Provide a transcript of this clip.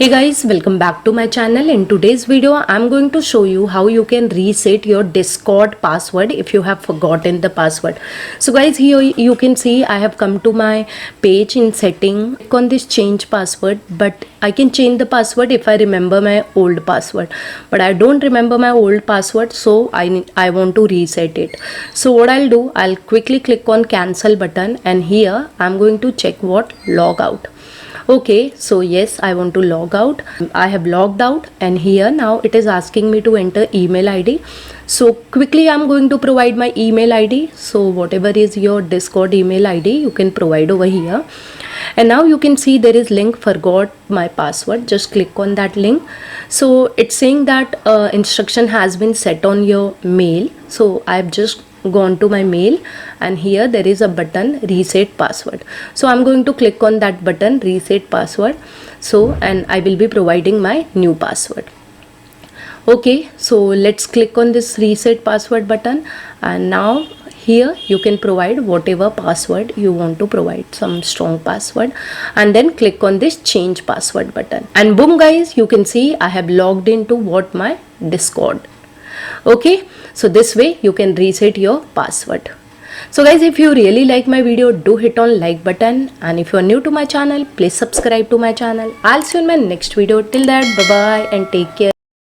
Hey guys, welcome back to my channel. In today's video I'm going to show you how you can reset your Discord password if you have forgotten the password. So guys, here you can see I have come to my page in setting. Click on this change password, but I can change the password if I remember my old password, but I don't remember my old password, so I want to reset it. So what I'll do, I'll quickly click on cancel button, and here I'm going to check what log out. Okay, so yes, I want to log out. I have logged out, and here now it is asking me to enter email ID. So quickly I'm going to provide my email ID. So whatever is your Discord email ID, you can provide over here. And now you can see there is link forgot my password. Just click on that link. So it's saying that instruction has been set on your mail. So I've just gone to my mail, and here there is a button reset password. So I'm going to click on that button reset password. So and I will be providing my new password. Okay, so let's click on this reset password button, and now here you can provide whatever password you want to provide, some strong password, and then click on this change password button, and boom guys, you can see I have logged into my Discord. Okay, so this way you can reset your password. So guys, if you really like my video, do hit on like button, and if you are new to my channel, please subscribe to my channel. I'll see you in my next video. Till that, bye bye and take care.